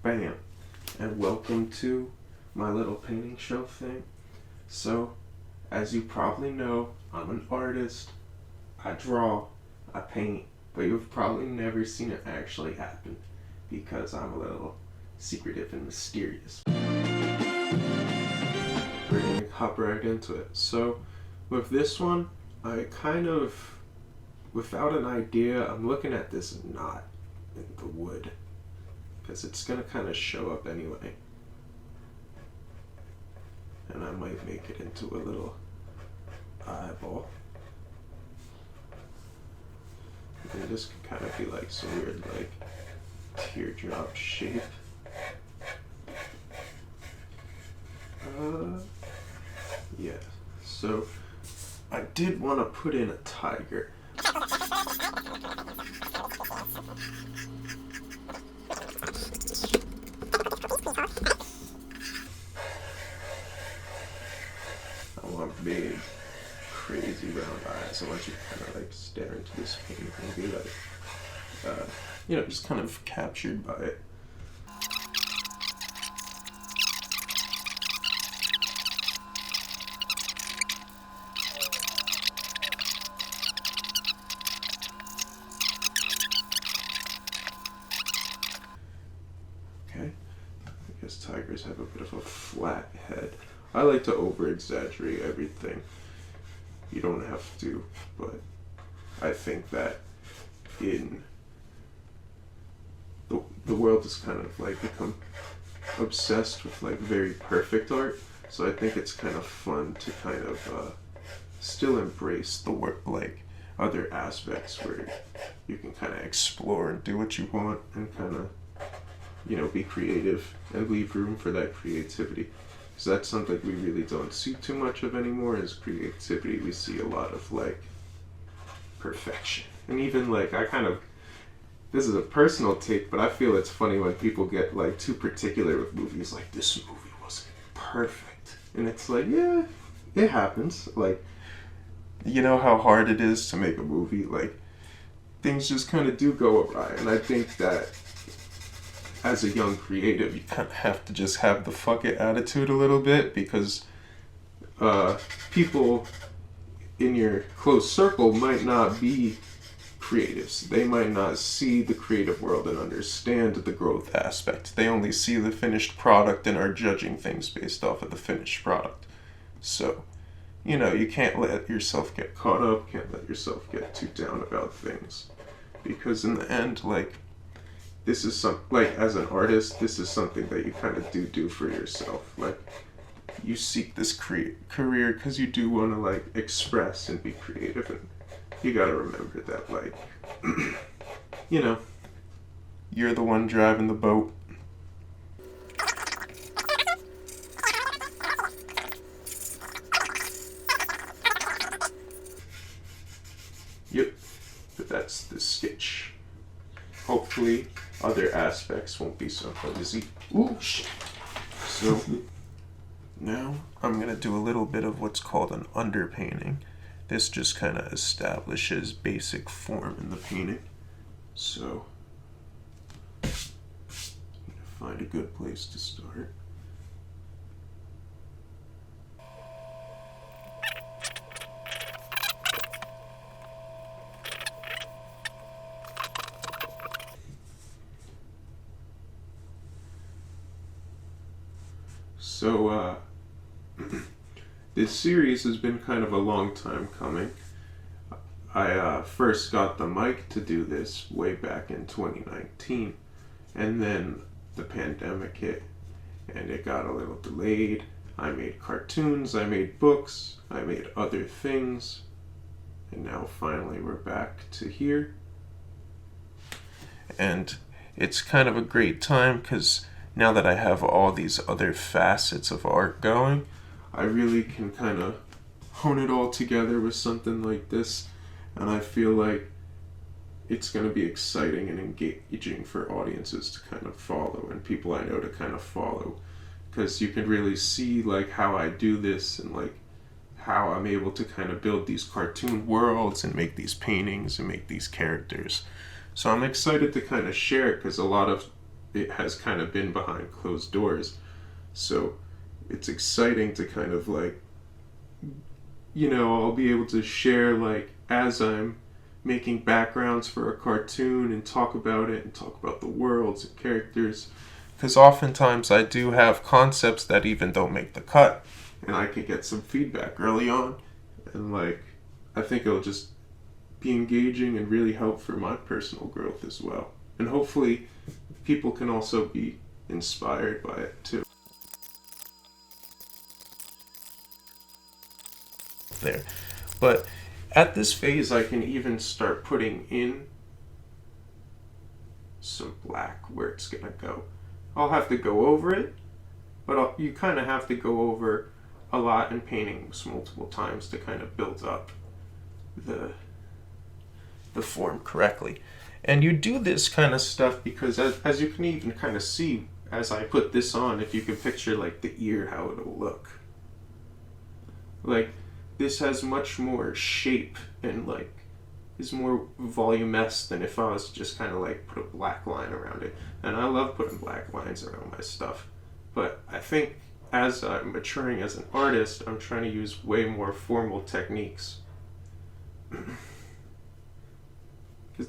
Bam, and welcome to my little painting show thing. So, as you probably know, I'm an artist. I draw, I paint, but you've probably never seen it actually happen because I'm a little secretive and mysterious. We're gonna hop right into it. So, with this one, I kind of, without an idea, I'm looking at this knot in the wood because it's gonna kind of show up anyway. And I might make it into a little eyeball. And this could kind of be like some weird, like, teardrop shape. Yeah. So, I did want to put in a tiger. I want big, crazy round eyes. I want you to kind of like stare into this painting and be like, just kind of captured by it. Okay, I guess tigers have a bit of a flat head. I like to over-exaggerate everything. You don't have to, but I think that in the world has kind of like become obsessed with like very perfect art. So I think it's kind of fun to kind of still embrace the work, like other aspects where you can kind of explore and do what you want and kind of, be creative and leave room for that creativity. Because that's something we really don't see too much of anymore is creativity. We see a lot of like perfection. And even like this is a personal take, but I feel it's funny when people get like too particular with movies, like this movie wasn't perfect. And it's like, yeah, it happens. Like, you know how hard it is to make a movie? Like, things just kind of do go awry. And I think that as a young creative, you kind of have to just have the fuck it attitude a little bit because people in your close circle might not be creatives. They might not see the creative world and understand the growth aspect. They only see the finished product and are judging things based off of the finished product. So, you can't let yourself get caught up, can't let yourself get too down about things. Because in the end, like, this is as an artist, this is something that you kind of do for yourself. Like, you seek this career because you do want to, like, express and be creative. And you gotta remember that, like, you're the one driving the boat. Yep, but that's the sketch. Hopefully, other aspects won't be so fuzzy. Ooh, shit. So, now I'm gonna do a little bit of what's called an underpainting. This just kind of establishes basic form in the painting. So, find a good place to start. So, this series has been kind of a long time coming. I first got the mic to do this way back in 2019, and then the pandemic hit, and it got a little delayed. I made cartoons, I made books, I made other things, and now finally we're back to here. And it's kind of a great time because now that I have all these other facets of art going, I really can kind of hone it all together with something like this, and I feel like it's going to be exciting and engaging for audiences to kind of follow and people I know to kind of follow, because you can really see like how I do this and like how I'm able to kind of build these cartoon worlds and make these paintings and make these characters. So I'm excited to kind of share it because a lot of it has kind of been behind closed doors. So it's exciting to kind of like, I'll be able to share like as I'm making backgrounds for a cartoon and talk about it and talk about the worlds and characters. Because oftentimes I do have concepts that even don't make the cut, and I can get some feedback early on, and like I think it'll just be engaging and really help for my personal growth as well. And hopefully people can also be inspired by it too. There. But at this phase I can even start putting in some black where it's gonna go. I'll have to go over it, but you kind of have to go over a lot in paintings multiple times to kind of build up the form correctly. And you do this kind of stuff because as you can even kind of see as I put this on, if you can picture like the ear, how it'll look. Like this has much more shape and like is more voluminous than if I was just kind of like put a black line around it. And I love putting black lines around my stuff. But I think as I'm maturing as an artist, I'm trying to use way more formal techniques. Because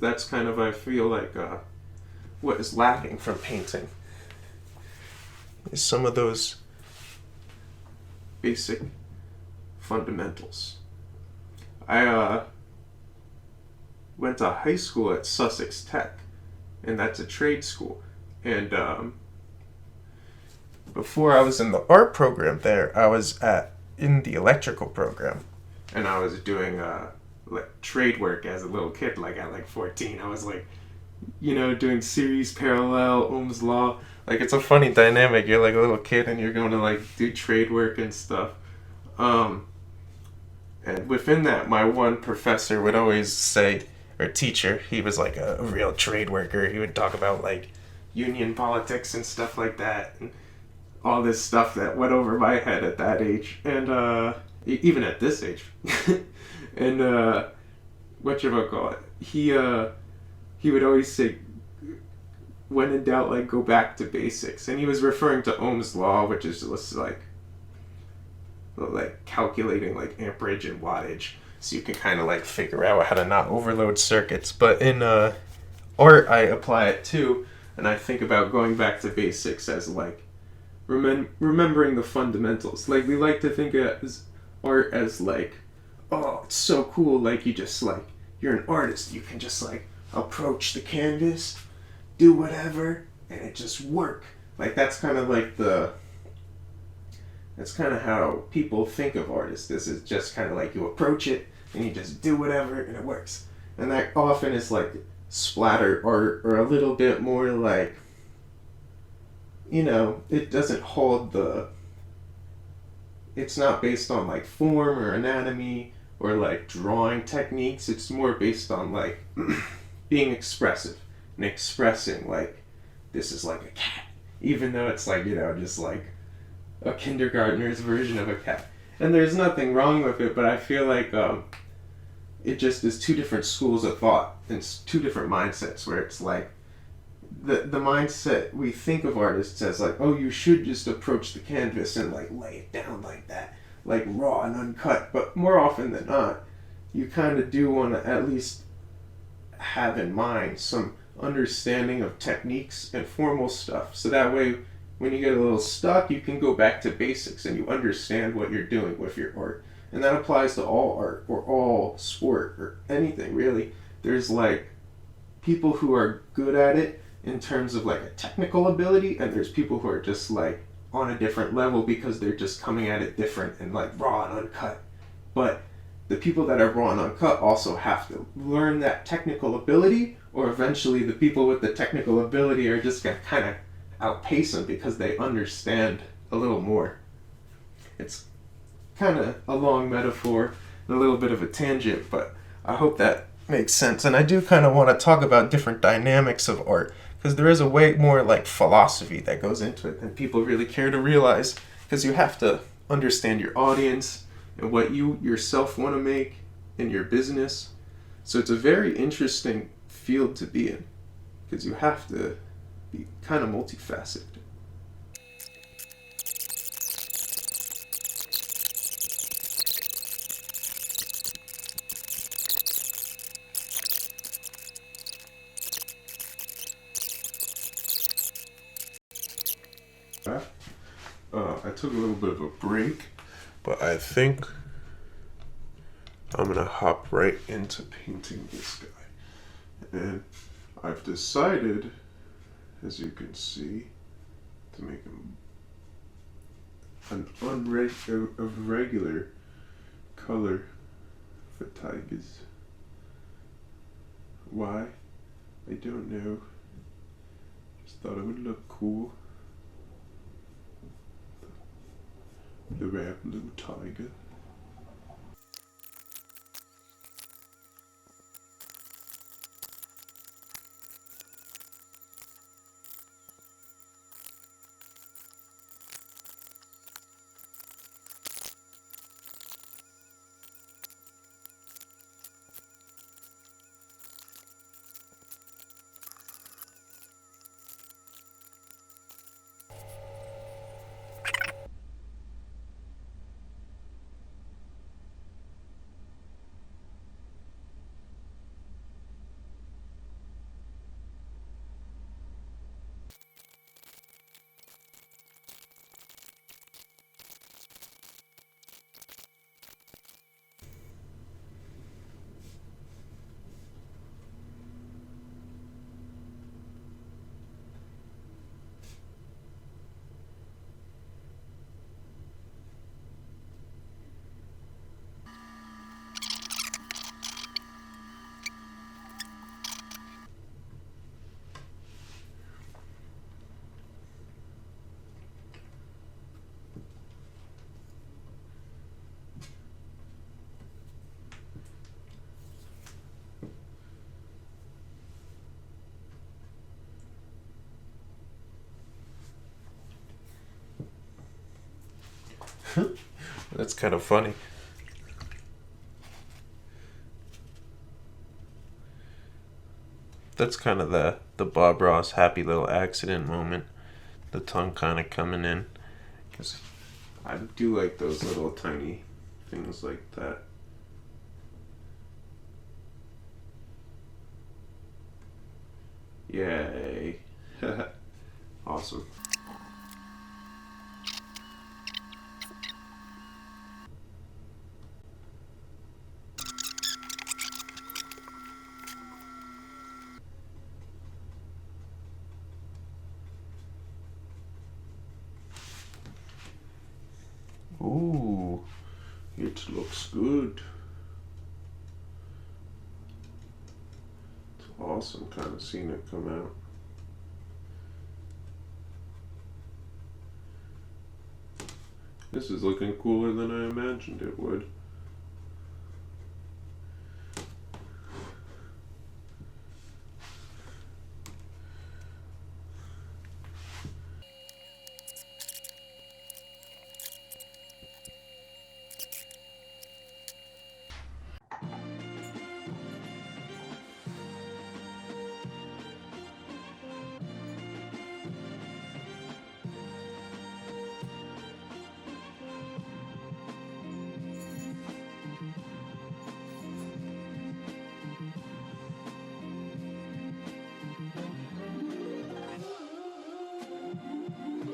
that's kind of, I feel like, what is lacking from painting. Is some of those basic fundamentals. I went to high school at Sussex Tech, and that's a trade school. And before I was in the art program there, I was in the electrical program, and I was doing like trade work as a little kid. Like at like 14, I was like, doing series parallel, Ohm's law. Like it's a funny dynamic. You're like a little kid and you're going to like do trade work and stuff. And within that, my one professor would always say, or teacher, he was like a real trade worker. He would talk about like union politics and stuff like that, and all this stuff that went over my head at that age, and even at this age. And whatchamacallit, he would always say, when in doubt, like go back to basics, and he was referring to Ohm's law, which is just like calculating like amperage and wattage, so you can kind of like figure out how to not overload circuits. But in art, I apply it too, and I think about going back to basics as like remembering the fundamentals. Like we like to think of art as like, oh, it's so cool. Like you just like, you're an artist. You can just like approach the canvas, do whatever, and it just work. Like that's kind of like that's kind of how people think of artists. This is just kind of like you approach it and you just do whatever and it works. And that often is like splatter art, or a little bit more like, it doesn't hold it's not based on like form or anatomy or like drawing techniques. It's more based on like being expressive and expressing like, this is like a cat, even though it's like, just like a kindergartner's version of a cat. And there's nothing wrong with it, but I feel like it just is two different schools of thought and two different mindsets, where it's like the mindset we think of artists as like, oh, you should just approach the canvas and like lay it down like that, like raw and uncut. But more often than not, you kind of do want to at least have in mind some understanding of techniques and formal stuff, so that way when you get a little stuck, you can go back to basics and you understand what you're doing with your art. And that applies to all art or all sport or anything really. There's like people who are good at it in terms of like a technical ability, and there's people who are just like on a different level because they're just coming at it different and like raw and uncut. But the people that are raw and uncut also have to learn that technical ability, or eventually the people with the technical ability are just gonna kind of outpace them because they understand a little more. It's kind of a long metaphor and a little bit of a tangent, but I hope that makes sense. And I do kind of want to talk about different dynamics of art, because there is a way more like philosophy that goes into it than people really care to realize, because you have to understand your audience and what you yourself want to make in your business. So it's a very interesting field to be in, because you have to be kind of multifaceted. I took a little bit of a break, but I think I'm gonna hop right into painting this guy. And I've decided, as you can see, to make him a regular color for tigers. Why? I don't know. Just thought it would look cool. The rare blue tiger. That's kind of funny. That's kind of the Bob Ross happy little accident moment. The tongue kind of coming in. Because I do like those little tiny things like that. Yay. Awesome. Ooh, it looks good. It's awesome kind of seeing it come out. This is looking cooler than I imagined it would.